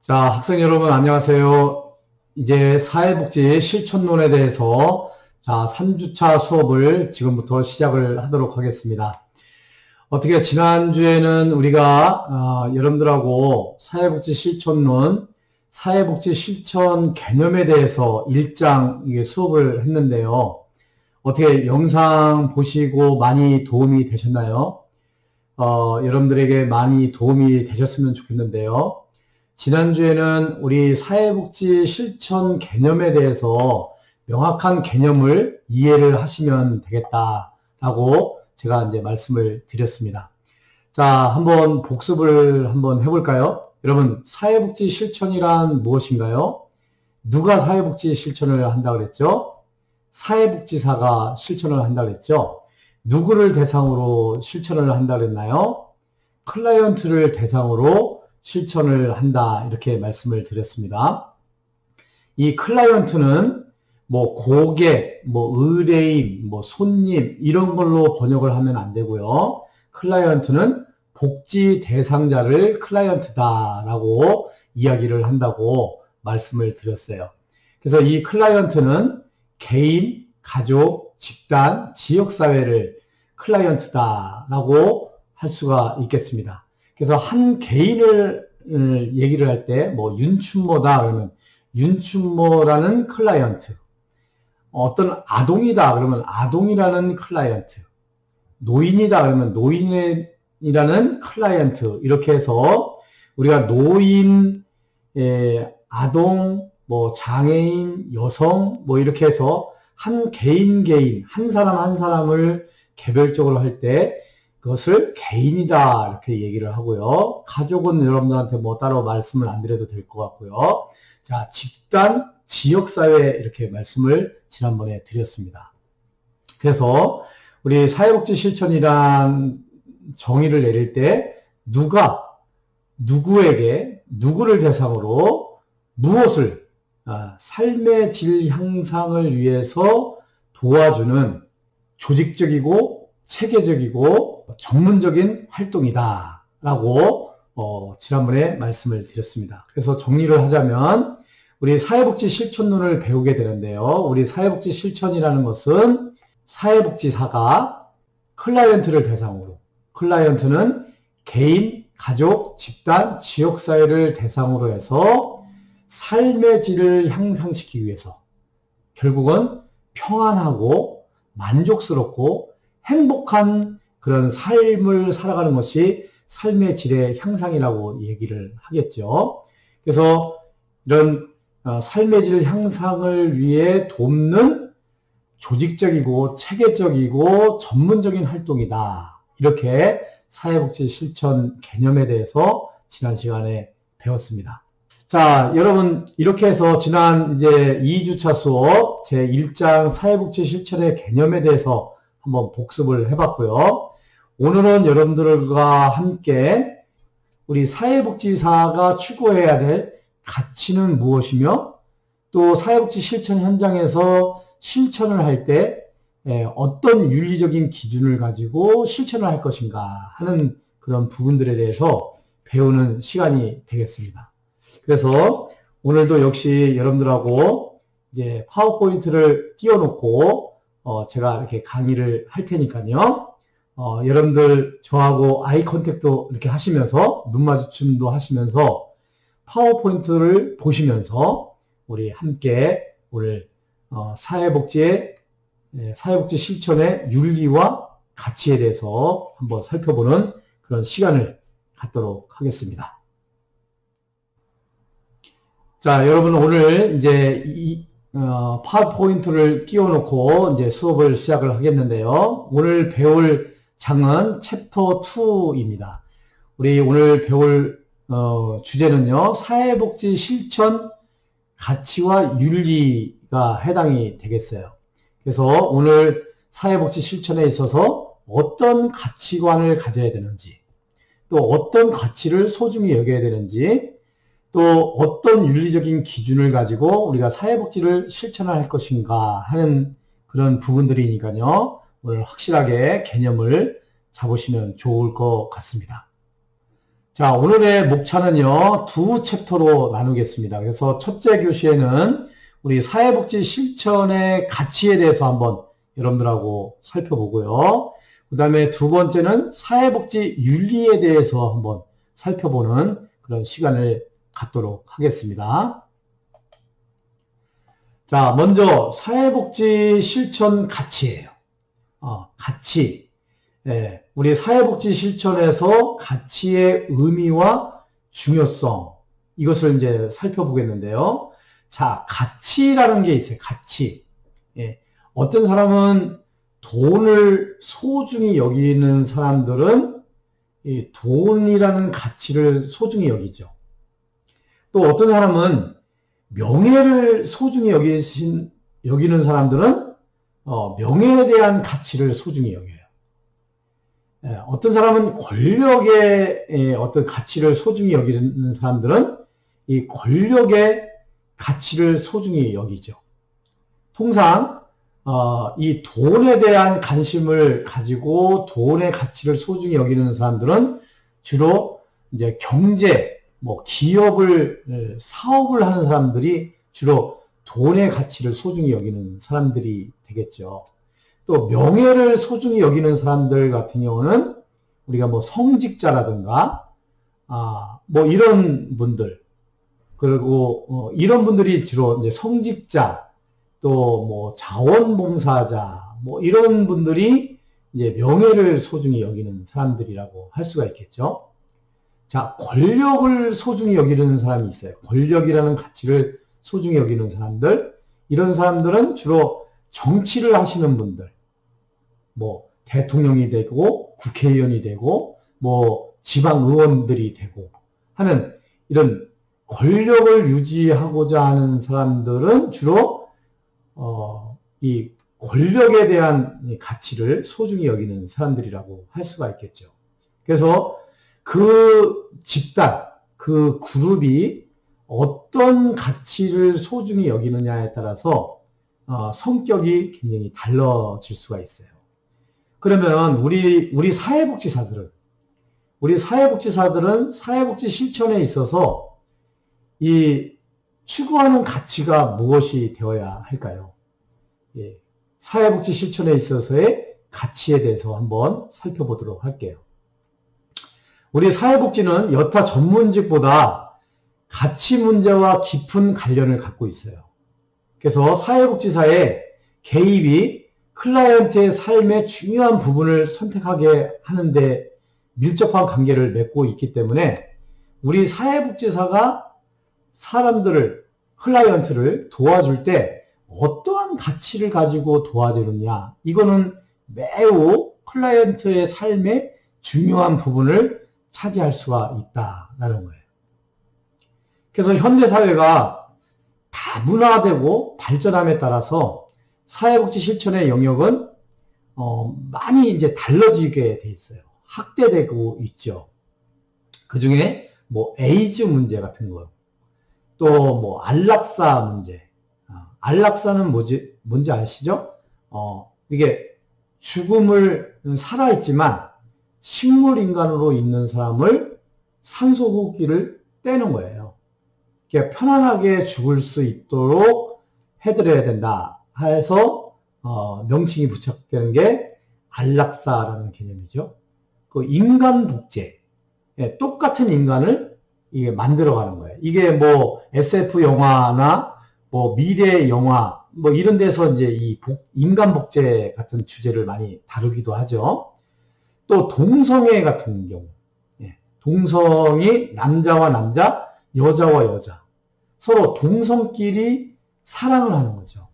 자, 학생 여러분 안녕하세요. 이제 사회복지 실천론에 대해서 3주차 수업을 지금부터 시작을 하도록 하겠습니다. 어떻게 지난주에는 우리가 여러분들하고 사회복지 실천론, 사회복지 실천 개념에 대해서 1장 수업을 했는데요. 어떻게 영상 보시고 많이 도움이 되셨나요? 여러분들에게 많이 도움이 되셨으면 좋겠는데요. 지난주에는 우리 사회복지 실천 개념에 대해서 명확한 개념을 이해를 하시면 되겠다라고 제가 이제 말씀을 드렸습니다. 자, 한번 복습을 한번 해볼까요? 여러분, 사회복지 실천이란 무엇인가요? 누가 사회복지 실천을 한다 그랬죠? 사회복지사가 실천을 한다 그랬죠? 누구를 대상으로 실천을 한다 그랬나요? 클라이언트를 대상으로 실천을 한다 이렇게 말씀을 드렸습니다. 이 클라이언트는 고객, 의뢰인, 손님 이런 걸로 번역을 하면 안 되고요. 클라이언트는 복지 대상자를 클라이언트다라고 이야기를 한다고 말씀을 드렸어요. 그래서 이 클라이언트는 개인, 가족, 집단, 지역사회를 클라이언트다라고 할 수가 있겠습니다. 그래서 한 개인을 얘기를 할 때 윤춘모다 그러면 윤춘모라는 클라이언트, 어떤 아동이다 그러면 아동이라는 클라이언트, 노인이다 그러면 노인이라는 클라이언트, 이렇게 해서 우리가 노인, 아동, 장애인, 여성 이렇게 해서 한 개인 한 사람 한 사람을 개별적으로 할 때 그것을 개인이다 이렇게 얘기를 하고요. 가족은 여러분들한테 따로 말씀을 안 드려도 될 것 같고요. 자, 집단, 지역사회 이렇게 말씀을 지난번에 드렸습니다. 그래서 우리 사회복지 실천이란 정의를 내릴 때 누가 누구에게 누구를 대상으로 무엇을 삶의 질 향상을 위해서 도와주는 조직적이고 체계적이고 전문적인 활동이다 라고 지난번에 말씀을 드렸습니다. 그래서 정리를 하자면 우리 사회복지 실천론을 배우게 되는데요. 우리 사회복지 실천이라는 것은 사회복지사가 클라이언트를 대상으로, 클라이언트는 개인, 가족, 집단, 지역사회를 대상으로 해서 삶의 질을 향상시키기 위해서 결국은 평안하고 만족스럽고 행복한 그런 삶을 살아가는 것이 삶의 질의 향상이라고 얘기를 하겠죠. 그래서 이런 삶의 질 향상을 위해 돕는 조직적이고 체계적이고 전문적인 활동이다. 이렇게 사회복지 실천 개념에 대해서 지난 시간에 배웠습니다. 자, 여러분 이렇게 해서 지난 이제 2주차 수업 제1장 사회복지 실천의 개념에 대해서 한번 복습을 해봤고요. 오늘은 여러분들과 함께 우리 사회복지사가 추구해야 될 가치는 무엇이며 또 사회복지 실천 현장에서 실천을 할 때 어떤 윤리적인 기준을 가지고 실천을 할 것인가 하는 그런 부분들에 대해서 배우는 시간이 되겠습니다. 그래서 오늘도 역시 여러분들하고 이제 파워포인트를 띄워놓고 제가 이렇게 강의를 할 테니까요. 여러분들 저하고 아이 컨택도 이렇게 하시면서 눈 마주침도 하시면서 파워포인트를 보시면서 우리 함께 오늘 사회복지 실천의 윤리와 가치에 대해서 한번 살펴보는 그런 시간을 갖도록 하겠습니다. 자, 여러분 오늘 이제 파워포인트를 띄워놓고 이제 수업을 시작을 하겠는데요. 오늘 배울 장은 챕터 2입니다. 우리 오늘 배울 주제는요, 사회복지 실천 가치와 윤리가 해당이 되겠어요. 그래서 오늘 사회복지 실천에 있어서 어떤 가치관을 가져야 되는지, 또 어떤 가치를 소중히 여겨야 되는지, 또 어떤 윤리적인 기준을 가지고 우리가 사회복지를 실천할 것인가 하는 그런 부분들이니까요. 오늘 확실하게 개념을 잡으시면 좋을 것 같습니다. 자, 오늘의 목차는요, 두 챕터로 나누겠습니다. 그래서 첫째 교시에는 우리 사회복지 실천의 가치에 대해서 한번 여러분들하고 살펴보고요. 그 다음에 두 번째는 사회복지 윤리에 대해서 한번 살펴보는 그런 시간을 갖도록 하겠습니다. 자, 먼저 사회복지 실천 가치예요. 가치. 예, 우리 사회복지 실천에서 가치의 의미와 중요성, 이것을 이제 살펴보겠는데요. 자, 가치라는 게 있어요. 가치. 예, 어떤 사람은 돈을 소중히 여기는 사람들은 이 돈이라는 가치를 소중히 여기죠. 또 어떤 사람은 명예를 소중히 여기는 사람들은 명예에 대한 가치를 소중히 여겨요. 어떤 사람은 권력의 어떤 가치를 소중히 여기는 사람들은 이 권력의 가치를 소중히 여기죠. 통상 이 돈에 대한 관심을 가지고 돈의 가치를 소중히 여기는 사람들은 주로 이제 경제, 기업을, 사업을 하는 사람들이 주로 돈의 가치를 소중히 여기는 사람들이 되겠죠. 또 명예를 소중히 여기는 사람들 같은 경우는 우리가 성직자라든가, 이런 분들, 그리고, 이런 분들이 주로 이제 성직자, 또 자원봉사자, 이런 분들이 이제 명예를 소중히 여기는 사람들이라고 할 수가 있겠죠. 자, 권력을 소중히 여기는 사람이 있어요. 권력이라는 가치를 소중히 여기는 사람들. 이런 사람들은 주로 정치를 하시는 분들. 대통령이 되고, 국회의원이 되고, 지방의원들이 되고 하는 이런 권력을 유지하고자 하는 사람들은 주로, 이 권력에 대한 가치를 소중히 여기는 사람들이라고 할 수가 있겠죠. 그래서 그 집단, 그 그룹이 어떤 가치를 소중히 여기느냐에 따라서 성격이 굉장히 달라질 수가 있어요. 그러면 우리 사회복지사들은 사회복지 실천에 있어서 이 추구하는 가치가 무엇이 되어야 할까요? 예, 사회복지 실천에 있어서의 가치에 대해서 한번 살펴보도록 할게요. 우리 사회복지는 여타 전문직보다 가치 문제와 깊은 관련을 갖고 있어요. 그래서 사회복지사의 개입이 클라이언트의 삶의 중요한 부분을 선택하게 하는데 밀접한 관계를 맺고 있기 때문에 우리 사회복지사가 사람들을, 클라이언트를 도와줄 때 어떠한 가치를 가지고 도와주느냐, 이거는 매우 클라이언트의 삶의 중요한 부분을 차지할 수가 있다라는 거예요. 그래서 현대사회가 다문화되고 발전함에 따라서 사회복지 실천의 영역은 많이 이제 달라지게 돼 있어요. 확대되고 있죠. 그 중에 에이즈 문제 같은 거, 또 안락사 문제. 안락사는 뭔지 아시죠? 이게 죽음을 살아있지만 식물인간으로 있는 사람을 산소호흡기를 떼는 거예요. 그러니까 편안하게 죽을 수 있도록 해드려야 된다 해서 명칭이 부착되는 게 안락사라는 개념이죠. 그 인간 복제, 똑같은 인간을 이게 만들어가는 거예요. 이게 SF 영화나 미래 영화 이런 데서 이제 이 인간 복제 같은 주제를 많이 다루기도 하죠. 또 동성애 같은 경우, 동성이 남자와 남자, 여자와 여자, 서로 동성끼리 사랑을 하는 거죠.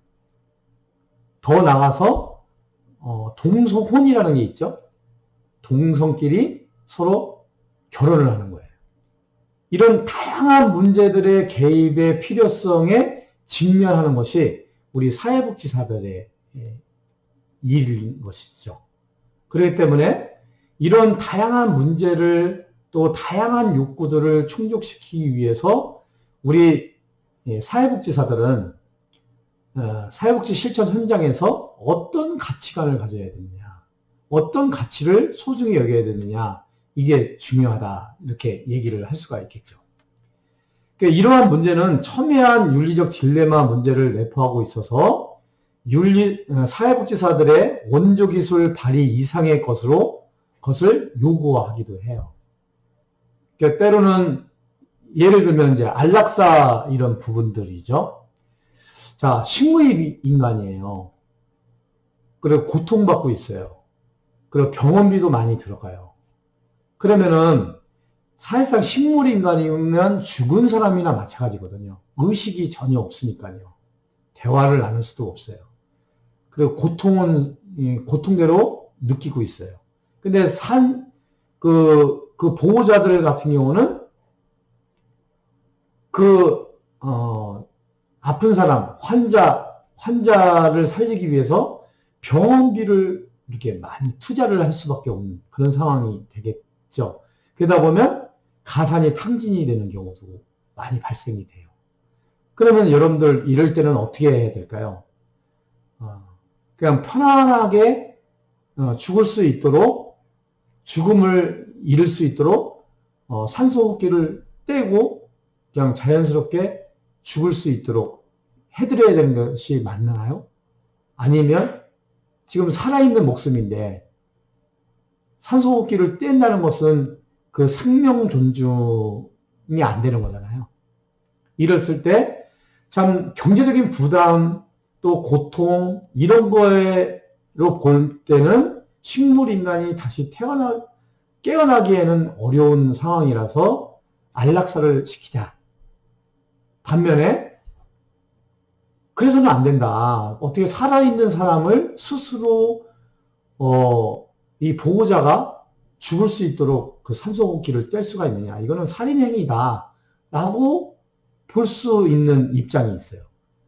더 나가서 동성혼이라는 게 있죠. 동성끼리 서로 결혼을 하는 거예요. 이런 다양한 문제들의 개입의 필요성에 직면하는 것이 우리 사회복지사들의 일인 것이죠. 그렇기 때문에 이런 다양한 문제를, 또 다양한 욕구들을 충족시키기 위해서 우리 사회복지사들은 사회복지 실천 현장에서 어떤 가치관을 가져야 되느냐, 어떤 가치를 소중히 여겨야 되느냐, 이게 중요하다. 이렇게 얘기를 할 수가 있겠죠. 그러니까 이러한 문제는 첨예한 윤리적 딜레마 문제를 내포하고 있어서 사회복지사들의 원조기술 발휘 이상의 것을 요구하기도 해요. 그러니까 때로는 예를 들면 이제 안락사 이런 부분들이죠. 자, 식물 인간이에요. 그리고 고통받고 있어요. 그리고 병원비도 많이 들어가요. 그러면은 사실상 식물 인간이면 죽은 사람이나 마찬가지거든요. 의식이 전혀 없으니까요. 대화를 나눌 수도 없어요. 그리고 고통은 고통대로 느끼고 있어요. 근데 그 보호자들 같은 경우는 아픈 사람, 환자를 살리기 위해서 병원비를 이렇게 많이 투자를 할 수밖에 없는 그런 상황이 되겠죠. 그러다 보면 가산이 탕진이 되는 경우도 많이 발생이 돼요. 그러면 여러분들 이럴 때는 어떻게 해야 될까요? 그냥 편안하게 죽을 수 있도록, 죽음을 이룰 수 있도록 산소호흡기를 떼고 그냥 자연스럽게 죽을 수 있도록 해드려야 되는 것이 맞나요? 아니면 지금 살아있는 목숨인데 산소호흡기를 뗀다는 것은 그 생명 존중이 안 되는 거잖아요. 이랬을 때 참 경제적인 부담 또 고통 이런 거로 볼 때는 식물인간이 다시 깨어나기에는 어려운 상황이라서 안락사를 시키자. 반면에 그래서는 안 된다. 어떻게 살아있는 사람을 스스로 이 보호자가 죽을 수 있도록 그 산소호흡기를 뗄 수가 있느냐. 이거는 살인행위다. 라고 볼 수 있는 입장이 있어요.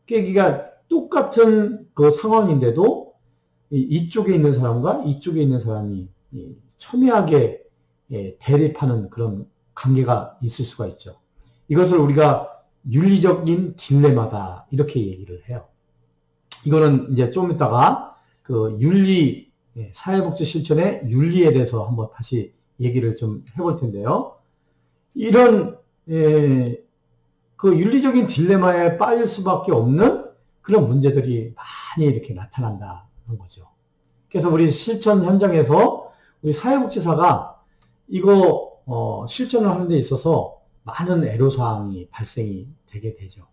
그러니까 똑같은 그 상황인데도 이쪽에 있는 사람과 이쪽에 있는 사람이 첨예하게 대립하는 그런 관계가 있을 수가 있죠. 이것을 우리가 윤리적인 딜레마다 이렇게 얘기를 해요. 이거는 이제 좀 이따가 그 사회복지 실천의 윤리에 대해서 한번 다시 얘기를 좀 해볼 텐데요. 이런 그 윤리적인 딜레마에 빠질 수밖에 없는 그런 문제들이 많이 이렇게 나타난다는 거죠. 그래서 우리 실천 현장에서 우리 사회복지사가 이거 실천을 하는 데 있어서 많은 애로사항이 발생이 되게 되죠.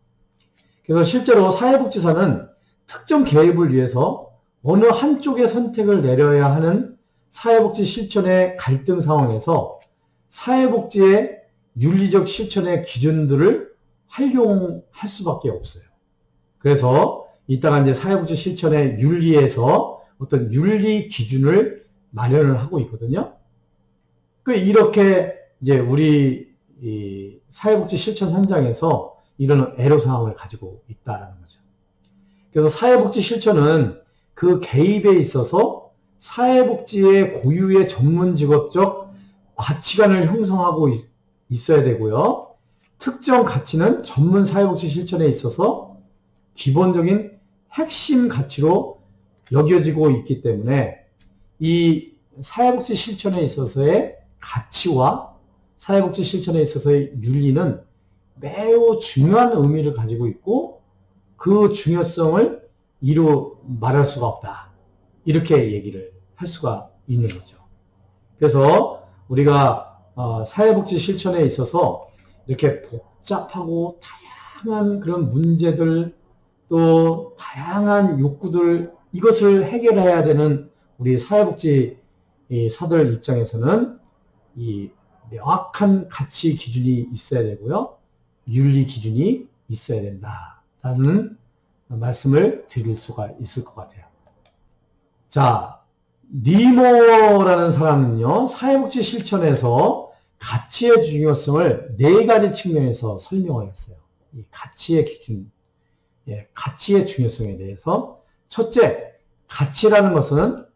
그래서 실제로 사회복지사는 특정 계획을 위해서 어느 한쪽의 선택을 내려야 하는 사회복지 실천의 갈등 상황에서 사회복지의 윤리적 실천의 기준들을 활용할 수밖에 없어요. 그래서 이따가 이제 사회복지 실천의 윤리에서 어떤 윤리 기준을 마련을 하고 있거든요. 이렇게 이제 우리 이 사회복지 실천 현장에서 이런 애로사항을 가지고 있다라는 거죠. 그래서 사회복지 실천은 그 개입에 있어서 사회복지의 고유의 전문 직업적 가치관을 형성하고 있어야 되고요. 특정 가치는 전문 사회복지 실천에 있어서 기본적인 핵심 가치로 여겨지고 있기 때문에 이 사회복지 실천에 있어서의 가치와 사회복지 실천에 있어서의 윤리는 매우 중요한 의미를 가지고 있고 그 중요성을 이루 말할 수가 없다. 이렇게 얘기를 할 수가 있는 거죠. 그래서 우리가 사회복지 실천에 있어서 이렇게 복잡하고 다양한 그런 문제들 또 다양한 욕구들 이것을 해결해야 되는 우리 사회복지 사들 입장에서는 이 명확한 가치 기준이 있어야 되고요. 윤리 기준이 있어야 된다라는 말씀을 드릴 수가 있을 것 같아요. 자, 니모라는 사람은요, 사회복지 실천에서 가치의 중요성을 4가지 측면에서 설명을 했어요. 이 가치의 기준, 가치의 중요성에 대해서. 첫째, 가치라는 것은,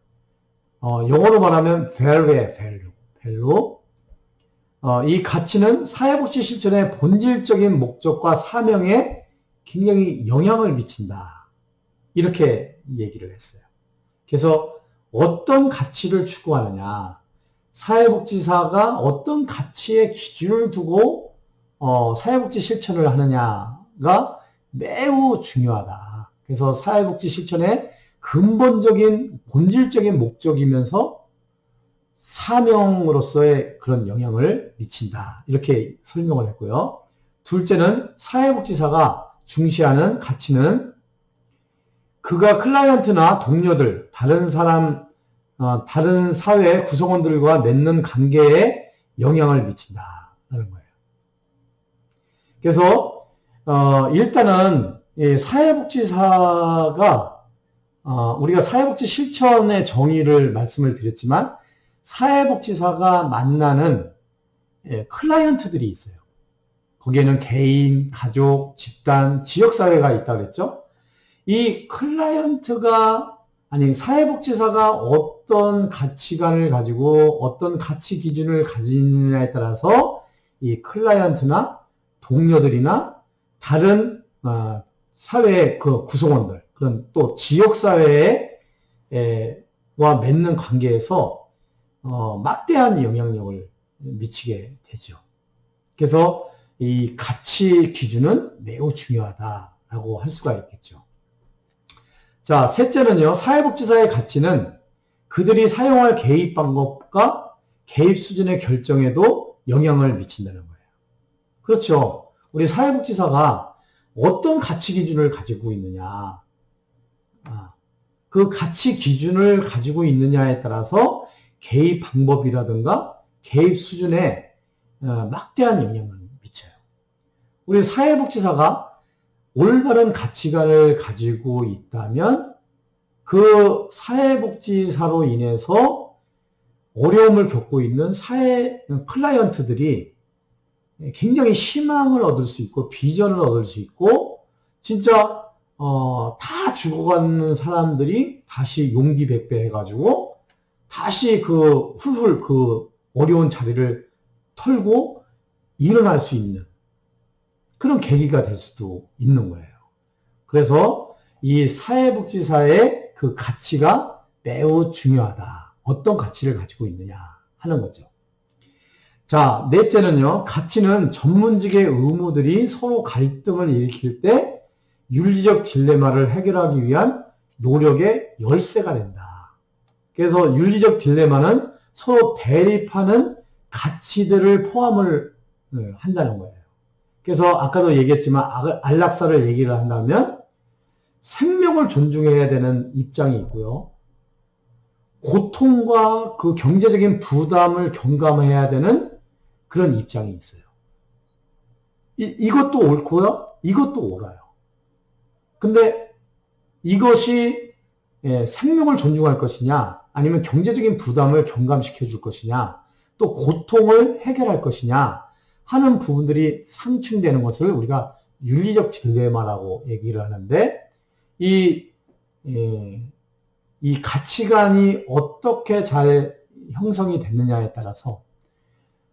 영어로 말하면 value예요, value. 이 가치는 사회복지 실천의 본질적인 목적과 사명에 굉장히 영향을 미친다. 이렇게 얘기를 했어요. 그래서 어떤 가치를 추구하느냐. 사회복지사가 어떤 가치의 기준을 두고 사회복지 실천을 하느냐가 매우 중요하다. 그래서 사회복지 실천의 근본적인 본질적인 목적이면서 사명으로서의 그런 영향을 미친다. 이렇게 설명을 했고요. 둘째는 사회복지사가 중시하는 가치는 그가 클라이언트나 동료들, 다른 사회 구성원들과 맺는 관계에 영향을 미친다라는 거예요. 그래서 일단은 사회복지사가 우리가 사회복지 실천의 정의를 말씀을 드렸지만 사회복지사가 만나는 클라이언트들이 있어요. 거기에는 개인, 가족, 집단, 지역사회가 있다고 그랬죠. 이 사회복지사가 어떤 가치관을 가지고 어떤 가치 기준을 가지느냐에 따라서 이 클라이언트나 동료들이나 다른 사회의 그 구성원들, 그런 또 지역사회와 맺는 관계에서 막대한 영향력을 미치게 되죠. 그래서 이 가치 기준은 매우 중요하다라고 할 수가 있겠죠. 자, 셋째는요, 사회복지사의 가치는 그들이 사용할 개입 방법과 개입 수준의 결정에도 영향을 미친다는 거예요. 그렇죠. 우리 사회복지사가 어떤 가치 기준을 가지고 있느냐, 그 가치 기준을 가지고 있느냐에 따라서 개입 방법이라든가 개입 수준에 막대한 영향을 미쳐요. 우리 사회복지사가 올바른 가치관을 가지고 있다면 그 사회복지사로 인해서 어려움을 겪고 있는 클라이언트들이 굉장히 희망을 얻을 수 있고 비전을 얻을 수 있고 진짜 다 죽어가는 사람들이 다시 용기 백배해가지고 다시 훌훌 어려운 자리를 털고 일어날 수 있는 그런 계기가 될 수도 있는 거예요. 그래서 이 사회복지사의 그 가치가 매우 중요하다. 어떤 가치를 가지고 있느냐 하는 거죠. 자, 넷째는요. 가치는 전문직의 의무들이 서로 갈등을 일으킬 때 윤리적 딜레마를 해결하기 위한 노력의 열쇠가 된다. 그래서 윤리적 딜레마는 서로 대립하는 가치들을 포함을 한다는 거예요. 그래서 아까도 얘기했지만 안락사를 얘기를 한다면 생명을 존중해야 되는 입장이 있고요. 고통과 그 경제적인 부담을 경감해야 되는 그런 입장이 있어요. 이것도 옳고요. 이것도 옳아요. 근데 이것이 생명을 존중할 것이냐 아니면 경제적인 부담을 경감시켜 줄 것이냐 또 고통을 해결할 것이냐 하는 부분들이 상충되는 것을 우리가 윤리적 딜레마라고 얘기를 하는데 이 가치관이 어떻게 잘 형성이 됐느냐에 따라서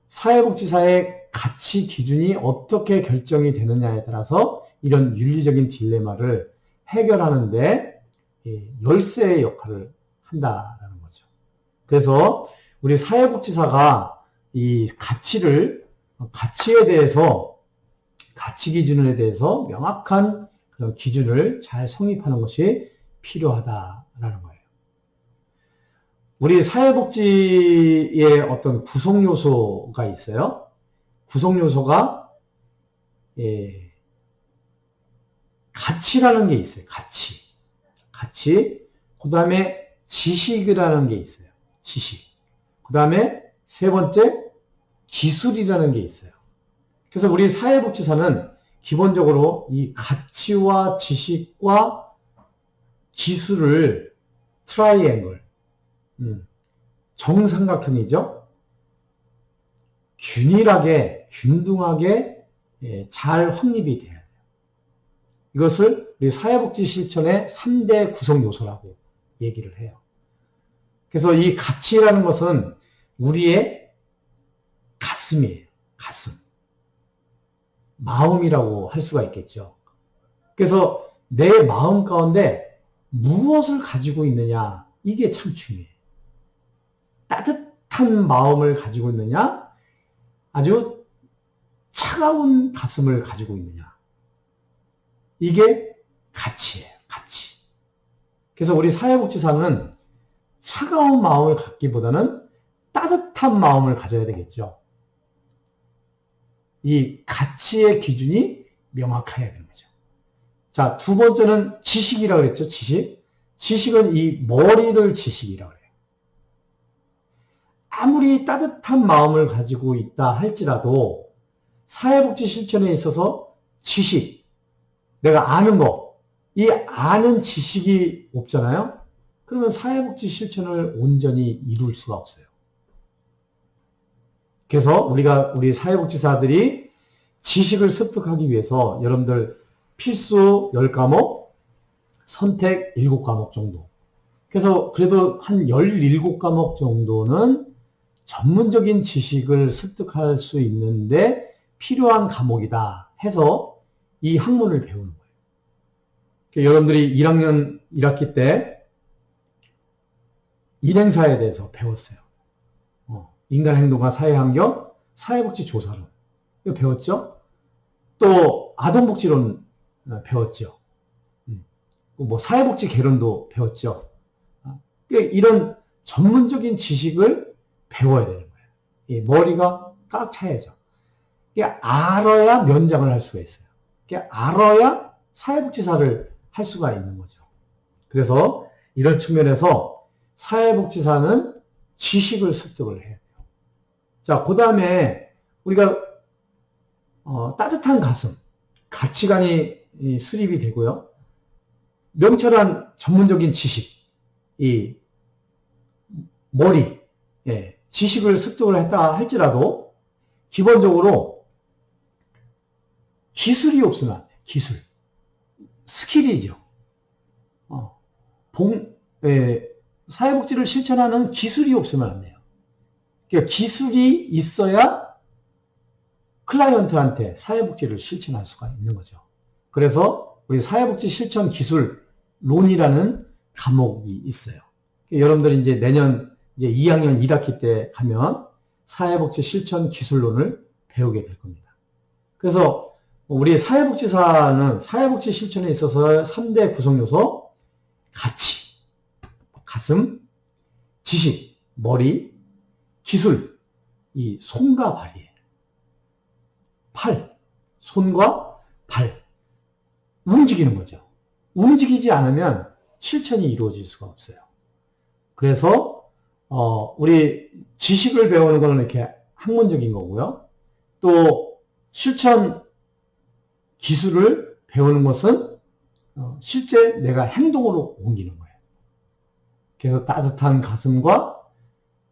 사회복지사의 가치 기준이 어떻게 결정이 되느냐에 따라서 이런 윤리적인 딜레마를 해결하는데 열쇠의 역할을 한다라는 거죠. 그래서 우리 사회복지사가 이 가치에 대해서 가치 기준에 대해서 명확한 그런 기준을 잘 성립하는 것이 필요하다라는 거예요. 우리 사회복지의 어떤 구성 요소가 있어요. 구성 요소가 가치라는 게 있어요. 가치. 그 다음에 지식이라는 게 있어요. 지식. 그 다음에 세 번째 기술이라는 게 있어요. 그래서 우리 사회복지사는 기본적으로 이 가치와 지식과 기술을 트라이앵글, 정삼각형이죠. 균등하게 잘 확립이 돼야 돼요. 이것을 우리 사회복지 실천의 3대 구성 요소라고 얘기를 해요. 그래서 이 가치라는 것은 우리의 가슴이에요. 가슴. 마음이라고 할 수가 있겠죠. 그래서 내 마음 가운데 무엇을 가지고 있느냐, 이게 참 중요해요. 따뜻한 따뜻한 마음을 가지고 있느냐, 아주 차가운 가슴을 가지고 있느냐. 이게 가치예요, 가치. 그래서 우리 사회복지사는 차가운 마음을 갖기보다는 따뜻한 마음을 가져야 되겠죠. 이 가치의 기준이 명확해야 되는 거죠. 자, 두 번째는 지식이라고 그랬죠, 지식. 지식은 이 머리를 지식이라고 그래요. 아무리 따뜻한 마음을 가지고 있다 할지라도 사회복지 실천에 있어서 지식, 내가 아는 거, 이 아는 지식이 없잖아요. 그러면 사회복지 실천을 온전히 이룰 수가 없어요. 그래서 우리 사회복지사들이 지식을 습득하기 위해서 여러분들 필수 10과목, 선택 7과목 정도. 그래서 그래도 한 17과목 정도는 전문적인 지식을 습득할 수 있는데 필요한 과목이다 해서 이 학문을 배우는 거예요. 여러분들이 1학년 1학기 때 인행사에 대해서 배웠어요. 인간행동과 사회환경, 사회복지조사론. 이거 배웠죠? 또 아동복지론 배웠죠. 뭐 사회복지 개론도 배웠죠. 이런 전문적인 지식을 배워야 되는 거예요. 이 머리가 꽉 차야죠. 알아야 면장을 할 수가 있어요. 알아야 사회복지사를 할 수가 있는 거죠. 그래서 이런 측면에서 사회복지사는 지식을 습득을 해야 돼요. 자, 그 다음에 우리가 따뜻한 가슴, 가치관이 수립이 되고요. 명철한 전문적인 지식, 이 머리, 지식을 습득을 했다 할지라도 기본적으로 기술이 없으면 안 돼요. 기술. 스킬이죠. 사회복지를 실천하는 기술이 없으면 안 돼요. 그러니까 기술이 있어야 클라이언트한테 사회복지를 실천할 수가 있는 거죠. 그래서 우리 사회복지 실천 기술론이라는 과목이 있어요. 여러분들이 이제 내년 이제 2학년 1학기 때 가면 사회복지 실천 기술론을 배우게 될 겁니다. 그래서 우리 사회복지사는 사회복지 실천에 있어서 3대 구성요소, 가치, 가슴, 지식, 머리, 기술, 이 손과 발이에요. 팔, 손과 발. 움직이는 거죠. 움직이지 않으면 실천이 이루어질 수가 없어요. 그래서 우리 지식을 배우는 거는 이렇게 학문적인 거고요. 또 실천 기술을 배우는 것은 실제 내가 행동으로 옮기는 거예요. 그래서 따뜻한 가슴과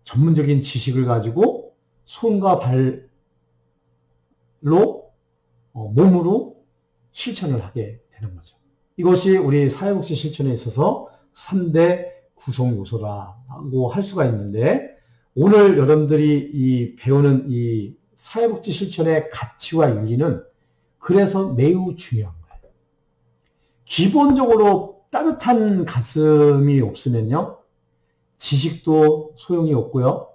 전문적인 지식을 가지고 손과 발로 몸으로 실천을 하게 되는 거죠. 이것이 우리 사회복지 실천에 있어서 3대 구성 요소라고 할 수가 있는데, 오늘 여러분들이 배우는 이 사회복지 실천의 가치와 윤리는 그래서 매우 중요한 거예요. 기본적으로 따뜻한 가슴이 없으면요, 지식도 소용이 없고요,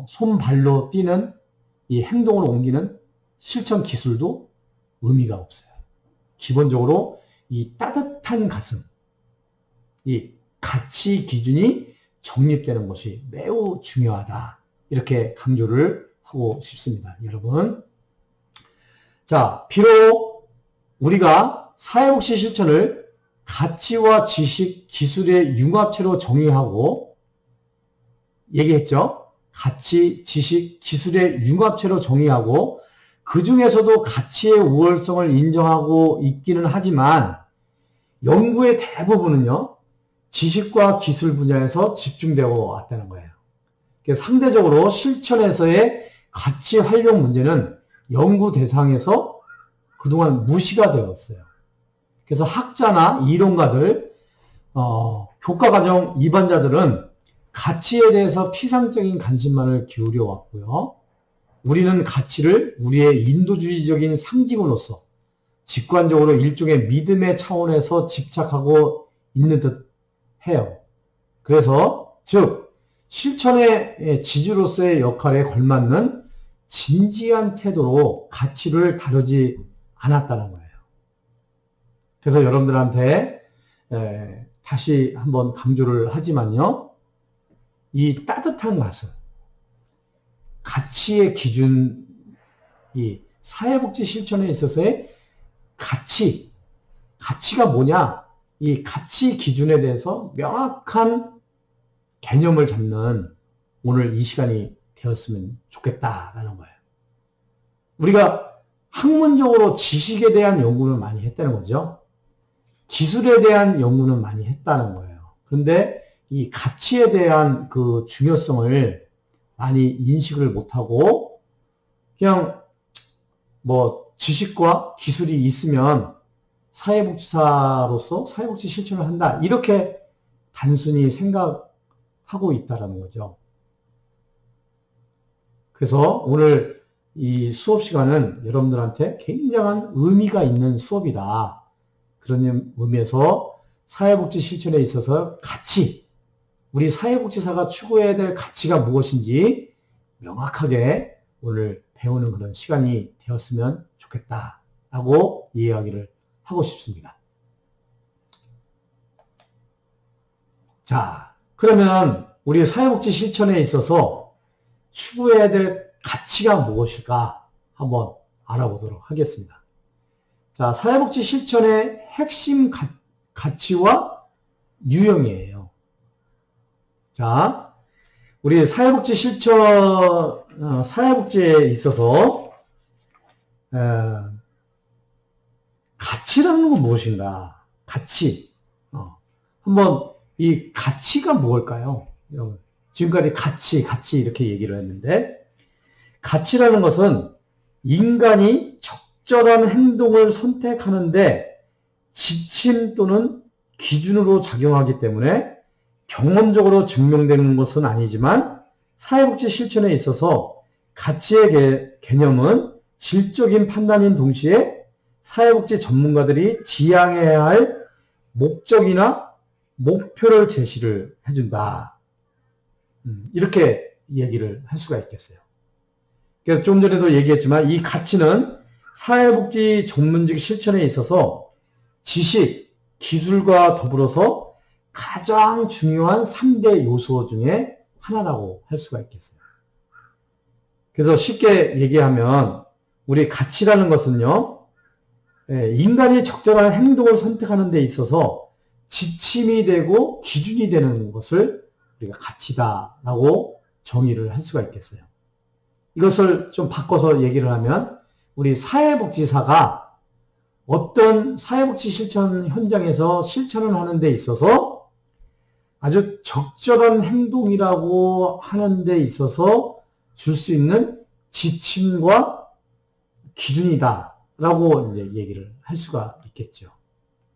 손발로 뛰는 이 행동을 옮기는 실천 기술도 의미가 없어요. 기본적으로 이 따뜻한 가슴, 이 가치 기준이 정립되는 것이 매우 중요하다. 이렇게 강조를 하고 싶습니다. 여러분. 자, 비록 우리가 사회복지 실천을 가치와 지식, 기술의 융합체로 정의하고 얘기했죠. 가치, 지식, 기술의 융합체로 정의하고 그 중에서도 가치의 우월성을 인정하고 있기는 하지만 연구의 대부분은요, 지식과 기술 분야에서 집중되어 왔다는 거예요. 상대적으로 실천에서의 가치 활용 문제는 연구 대상에서 그동안 무시가 되었어요. 그래서 학자나 이론가들, 교과과정 입안자들은 가치에 대해서 피상적인 관심만을 기울여 왔고요. 우리는 가치를 우리의 인도주의적인 상징으로서 직관적으로 일종의 믿음의 차원에서 집착하고 있는 듯 해요. 그래서 즉 실천의 지주로서의 역할에 걸맞는 진지한 태도로 가치를 다루지 않았다는 거예요. 그래서 여러분들한테 다시 한번 강조를 하지만요. 이 따뜻한 가슴, 가치의 기준이 사회복지 실천에 있어서의 가치가 뭐냐? 이 가치 기준에 대해서 명확한 개념을 잡는 오늘 이 시간이 되었으면 좋겠다라는 거예요. 우리가 학문적으로 지식에 대한 연구는 많이 했다는 거죠. 기술에 대한 연구는 많이 했다는 거예요. 그런데 이 가치에 대한 그 중요성을 많이 인식을 못하고 그냥 뭐 지식과 기술이 있으면 사회복지사로서 사회복지 실천을 한다. 이렇게 단순히 생각하고 있다는 거죠. 그래서 오늘 이 수업 시간은 여러분들한테 굉장한 의미가 있는 수업이다. 그런 의미에서 사회복지 실천에 있어서 가치, 우리 사회복지사가 추구해야 될 가치가 무엇인지 명확하게 오늘 배우는 그런 시간이 되었으면 좋겠다라고 이야기를 하고 싶습니다. 자, 그러면 우리 사회복지 실천에 있어서 추구해야 될 가치가 무엇일까 한번 알아보도록 하겠습니다. 자, 사회복지 실천의 핵심 가치와 유형이에요. 자, 우리 사회복지 실천, 사회복지에 있어서 가치라는 건 무엇인가? 가치. 한번 이 가치가 무엇일까요? 여러분, 지금까지 가치 이렇게 얘기를 했는데 가치라는 것은 인간이 적절한 행동을 선택하는데 지침 또는 기준으로 작용하기 때문에 경험적으로 증명되는 것은 아니지만 사회복지 실천에 있어서 가치의 개념은 질적인 판단인 동시에 사회복지 전문가들이 지향해야 할 목적이나 목표를 제시를 해준다. 이렇게 얘기를 할 수가 있겠어요. 그래서 좀 전에도 얘기했지만 이 가치는 사회복지 전문직 실천에 있어서 지식, 기술과 더불어서 가장 중요한 3대 요소 중에 하나라고 할 수가 있겠어요. 그래서 쉽게 얘기하면 우리 가치라는 것은요, 인간이 적절한 행동을 선택하는 데 있어서 지침이 되고 기준이 되는 것을 우리가 가치다라고 정의를 할 수가 있겠어요. 이것을 좀 바꿔서 얘기를 하면 우리 사회복지사가 어떤 사회복지 실천 현장에서 실천을 하는 데 있어서 아주 적절한 행동이라고 하는 데 있어서 줄 수 있는 지침과 기준이다 라고 이제 얘기를 할 수가 있겠죠.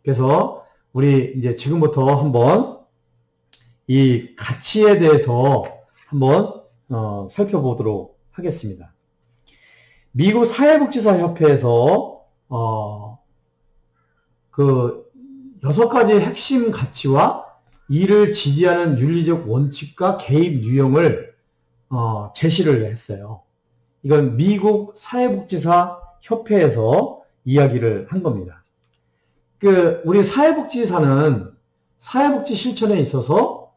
그래서 우리 이제 지금부터 한번 이 가치에 대해서 한번 살펴보도록 하겠습니다. 미국 사회복지사 협회에서 그 6가지 핵심 가치와 이를 지지하는 윤리적 원칙과 개입 유형을 제시를 했어요. 이건 미국 사회복지사 협회에서 이야기를 한 겁니다. 우리 사회복지사는 사회복지 실천에 있어서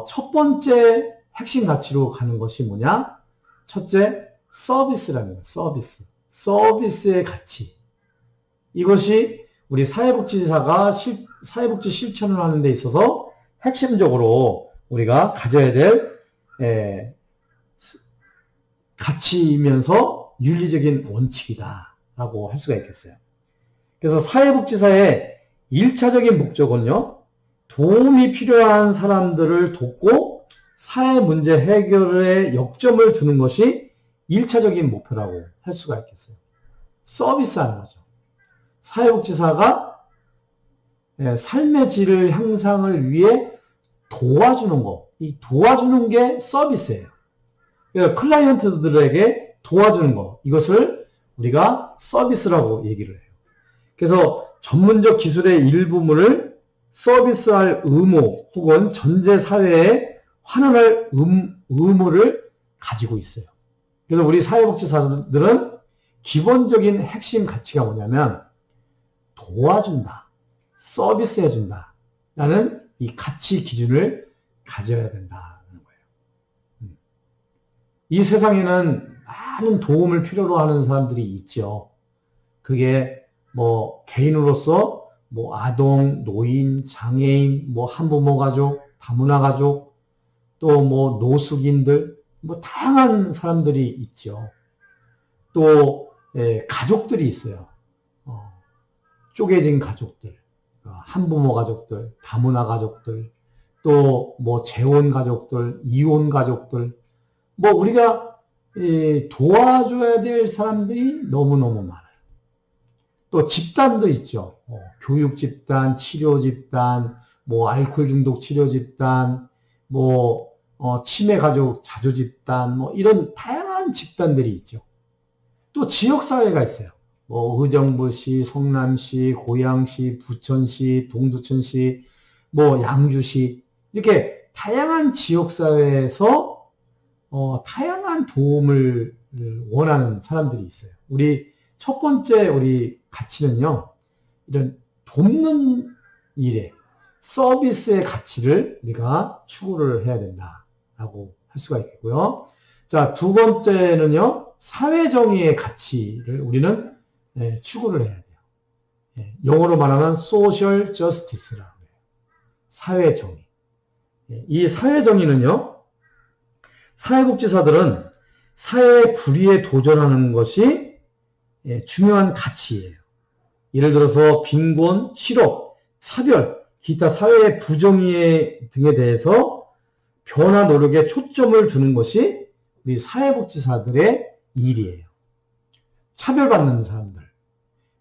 첫 번째 핵심 가치로 가는 것이 뭐냐? 첫째, 서비스랍니다. 서비스의 가치. 이것이 우리 사회복지사가 사회복지 실천을 하는 데 있어서 핵심적으로 우리가 가져야 될 가치이면서 윤리적인 원칙이다라고 할 수가 있겠어요. 그래서 사회복지사의 1차적인 목적은요, 도움이 필요한 사람들을 돕고 사회 문제 해결에 역점을 두는 것이 1차적인 목표라고 할 수가 있겠어요. 서비스하는 거죠. 사회복지사가 삶의 질을 향상을 위해 도와주는 거, 이 도와주는 게 서비스예요. 그래서 클라이언트들에게 도와주는 거, 이것을 우리가 서비스라고 얘기를 해요. 그래서 전문적 기술의 일부분을 서비스할 의무 혹은 전제 사회에 환원할 의무를 가지고 있어요. 그래서 우리 사회복지사들은 기본적인 핵심 가치가 뭐냐면 도와준다, 서비스해준다 라는 이 가치 기준을 가져야 된다는 거예요. 이 세상에는 많은 도움을 필요로 하는 사람들이 있죠. 그게 뭐 개인으로서 뭐 아동, 노인, 장애인, 뭐 한부모 가족, 다문화 가족, 또 뭐 노숙인들, 뭐 다양한 사람들이 있죠. 또 가족들이 있어요. 쪼개진 가족들, 한부모 가족들, 다문화 가족들, 또 뭐 재혼 가족들, 이혼 가족들, 뭐 우리가 도와줘야 될 사람들이 너무너무 많아요. 또 집단도 있죠. 교육 집단, 치료 집단, 뭐 알코올 중독 치료 집단, 뭐 치매 가족 자조 집단, 뭐 이런 다양한 집단들이 있죠. 또 지역 사회가 있어요. 뭐 의정부시, 성남시, 고양시, 부천시, 동두천시, 뭐 양주시 이렇게 다양한 지역 사회에서 다양한 도움을 원하는 사람들이 있어요. 우리 첫 번째 우리 가치는요, 이런 돕는 일에 서비스의 가치를 우리가 추구를 해야 된다라고 할 수가 있겠고요. 자, 두 번째는요, 사회정의의 가치를 우리는 추구를 해야 돼요. 영어로 말하면 social justice라고 해요. 사회정의. 이 사회정의는요, 사회복지사들은 사회 불의에 도전하는 것이 중요한 가치예요. 예를 들어서 빈곤, 실업, 차별, 기타 사회의 부정의 등에 대해서 변화 노력에 초점을 두는 것이 우리 사회복지사들의 일이에요. 차별받는 사람들,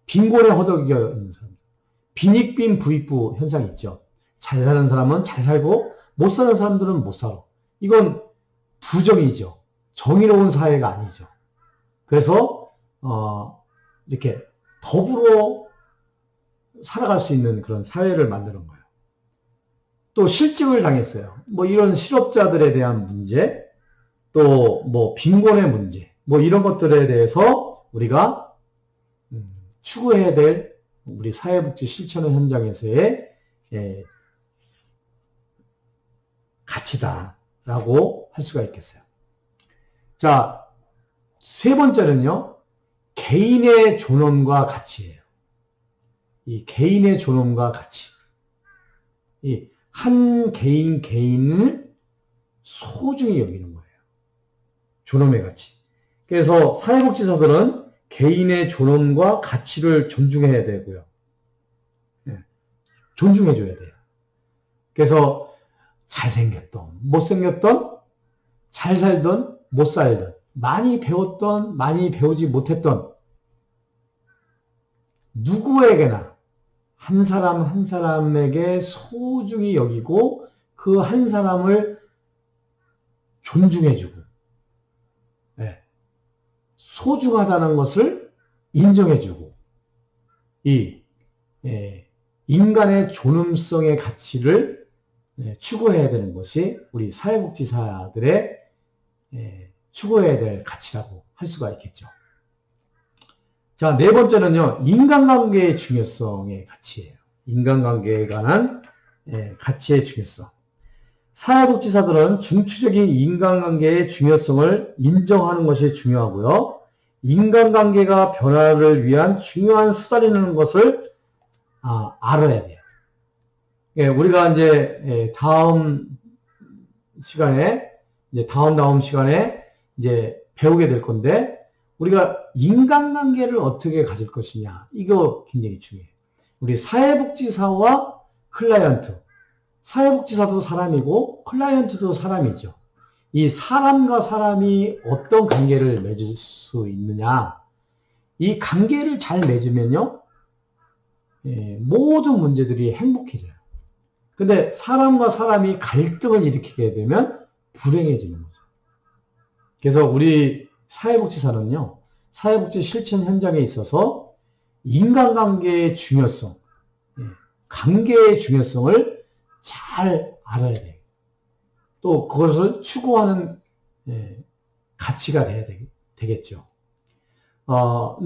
빈곤에 허덕여 있는 사람들, 빈익빈 부익부 현상이 있죠. 잘 사는 사람은 잘 살고 못 사는 사람들은 못 살아. 이건 부정이죠. 정의로운 사회가 아니죠. 그래서 이렇게 더불어 살아갈 수 있는 그런 사회를 만드는 거예요. 또 실직을 당했어요. 뭐 이런 실업자들에 대한 문제, 또 뭐 빈곤의 문제, 뭐 이런 것들에 대해서 우리가 추구해야 될 우리 사회복지 실천 현장에서의 가치다라고 할 수가 있겠어요. 자, 세 번째는요, 개인의 존엄과 가치예요. 이 개인의 존엄과 가치. 이 한 개인을 소중히 여기는 거예요. 존엄의 가치. 그래서 사회복지사들은 개인의 존엄과 가치를 존중해야 되고요. 존중해줘야 돼요. 그래서 잘생겼던, 못생겼던, 잘 살던, 못 살던, 많이 배웠던, 많이 배우지 못했던 누구에게나 한 사람 한 사람에게 소중히 여기고 그 한 사람을 존중해주고 소중하다는 것을 인정해주고 이 인간의 존엄성의 가치를 추구해야 되는 것이 우리 사회복지사들의 추구해야 될 가치라고 할 수가 있겠죠. 자, 네 번째는요, 인간관계의 중요성의 가치예요. 인간관계에 관한 가치의 중요성. 사회복지사들은 중추적인 인간관계의 중요성을 인정하는 것이 중요하고요. 인간관계가 변화를 위한 중요한 수단이라는 것을 알아야 돼요. 우리가 이제 다음 시간에 다음 시간에 이제 배우게 될 건데, 우리가 인간관계를 어떻게 가질 것이냐, 이거 굉장히 중요해요. 우리 사회복지사와 클라이언트, 사회복지사도 사람이고 클라이언트도 사람이죠. 이 사람과 사람이 어떤 관계를 맺을 수 있느냐, 이 관계를 잘 맺으면요, 모든 문제들이 행복해져요. 근데 사람과 사람이 갈등을 일으키게 되면 불행해지는 거죠. 그래서 우리 사회복지사는요, 사회복지 실천 현장에 있어서 인간관계의 중요성, 관계의 중요성을 잘 알아야 돼요. 또 그것을 추구하는 가치가 돼야 되겠죠.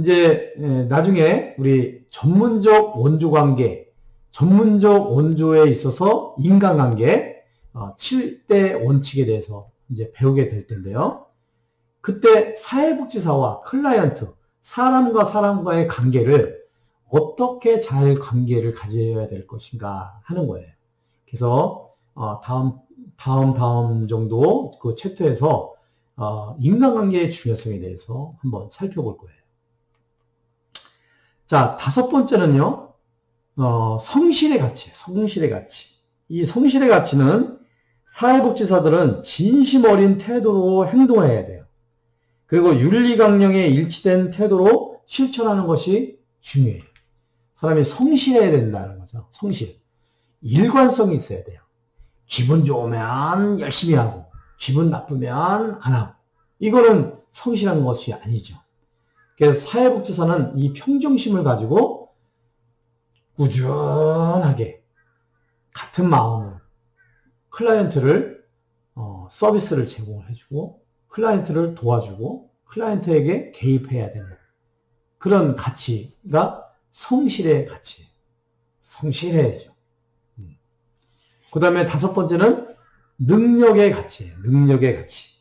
이제 나중에 우리 전문적 원조 관계, 전문적 원조에 있어서 인간관계 7대 원칙에 대해서 이제 배우게 될 텐데요. 그때 사회복지사와 클라이언트, 사람과 사람과의 관계를 어떻게 잘 관계를 가져야 될 것인가 하는 거예요. 그래서 다음 정도 그 챕터에서 인간관계의 중요성에 대해서 한번 살펴볼 거예요. 자, 5번째는요, 성실의 가치예요. 성실의 가치. 이 성실의 가치는 사회복지사들은 진심 어린 태도로 행동해야 돼요. 그리고 윤리강령에 일치된 태도로 실천하는 것이 중요해요. 사람이 성실해야 된다는 거죠. 성실. 일관성이 있어야 돼요. 기분 좋으면 열심히 하고, 기분 나쁘면 안 하고. 이거는 성실한 것이 아니죠. 그래서 사회복지사는 이 평정심을 가지고 꾸준하게 같은 마음으로 클라이언트를 서비스를 제공해주고 클라이언트를 도와주고 클라이언트에게 개입해야 되는 그런 가치가 성실의 가치예요. 성실해야죠. 그 다음에 5번째는 능력의 가치예요. 능력의 가치.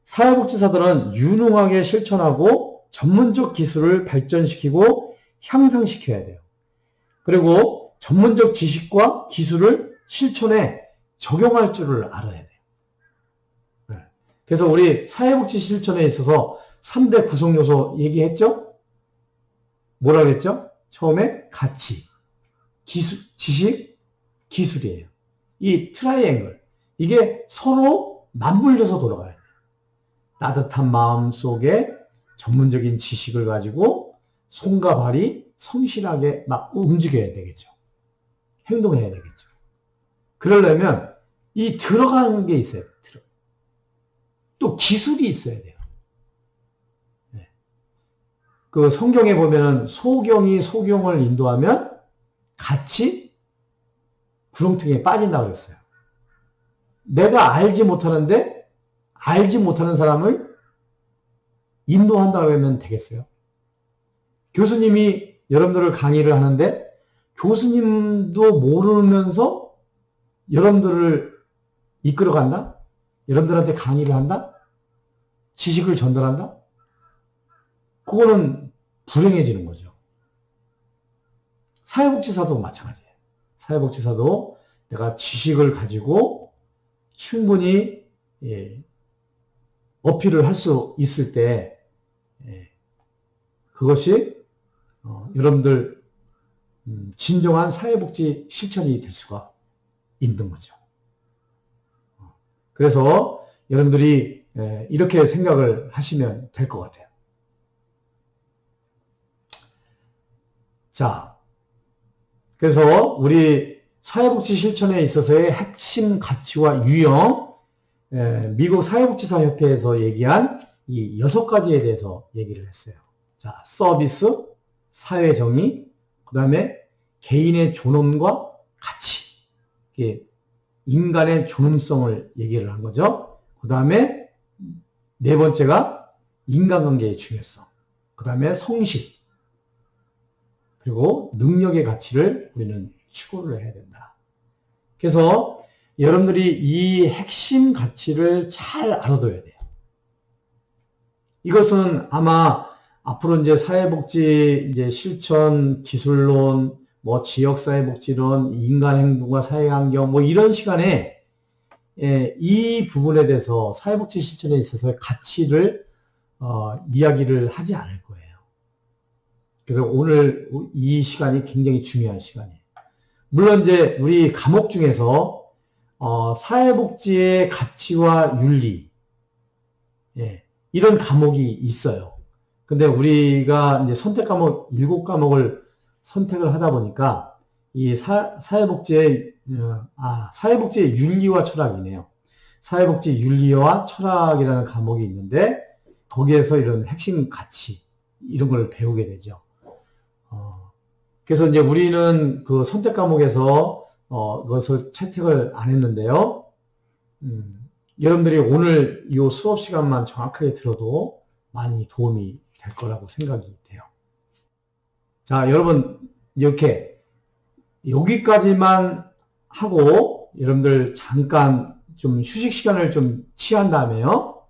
사회복지사들은 유능하게 실천하고 전문적 기술을 발전시키고 향상시켜야 돼요. 그리고 전문적 지식과 기술을 실천에 적용할 줄을 알아야 돼요. 그래서 우리 사회복지 실천에 있어서 3대 구성요소 얘기했죠? 뭐라고 했죠? 처음에 가치, 기술, 지식, 기술이에요. 이 트라이앵글, 이게 서로 맞물려서 돌아가야 돼요. 따뜻한 마음 속에 전문적인 지식을 가지고 손과 발이 성실하게 막 움직여야 되겠죠. 행동해야 되겠죠. 그러려면 이 들어가는 게 있어요. 또 기술이 있어야 돼요. 그 성경에 보면은 소경이 소경을 인도하면 같이 구렁텅이에 빠진다고 그랬어요. 내가 알지 못하는데 알지 못하는 사람을 인도한다고 하면 되겠어요? 교수님이 여러분들을 강의를 하는데 교수님도 모르면서 여러분들을 이끌어간다? 여러분들한테 강의를 한다? 지식을 전달한다? 그거는 불행해지는 거죠. 사회복지사도 마찬가지예요. 사회복지사도 내가 지식을 가지고 충분히 어필을 할 수 있을 때 그것이 여러분들 진정한 사회복지 실천이 될 수가 있는 거죠. 그래서 여러분들이 이렇게 생각을 하시면 될 것 같아요. 자, 그래서 우리 사회복지 실천에 있어서의 핵심 가치와 유형, 미국 사회복지사협회에서 얘기한 이 6가지에 대해서 얘기를 했어요. 자, 서비스, 사회정의, 그 다음에 개인의 존엄과 가치, 인간의 존엄성을 얘기를 한 거죠. 그 다음에 4번째가 인간관계의 중요성, 그 다음에 성실, 그리고 능력의 가치를 우리는 추구를 해야 된다. 그래서 여러분들이 이 핵심 가치를 잘 알아둬야 돼요. 이것은 아마 앞으로 이제 사회복지 이제 실천 기술론, 뭐 지역사회복지론, 인간행동과 사회환경 뭐 이런 시간에 이 부분에 대해서 사회복지 실천에 있어서 가치를 이야기를 하지 않을 거예요. 그래서 오늘 이 시간이 굉장히 중요한 시간이에요. 물론 이제 우리 과목 중에서 사회복지의 가치와 윤리 이런 과목이 있어요. 근데 우리가 이제 선택 과목 7과목을 선택을 하다 보니까 이 사회복지의 윤리와 철학이네요. 사회복지 윤리와 철학이라는 과목이 있는데 거기에서 이런 핵심 가치 이런 걸 배우게 되죠. 그래서 이제 우리는 그 선택 과목에서 그것을 채택을 안 했는데요. 여러분들이 오늘 이 수업 시간만 정확하게 들어도 많이 도움이 될 거라고 생각이 돼요. 자, 여러분 이렇게 여기까지만 하고 여러분들 잠깐 좀 휴식 시간을 좀 취한 다음에요.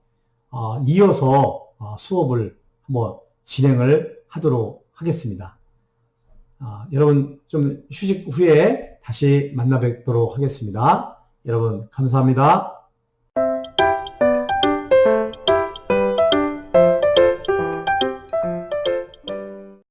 이어서 수업을 한번 진행을 하도록 하겠습니다. 여러분 좀 휴식 후에 다시 만나 뵙도록 하겠습니다. 여러분 감사합니다.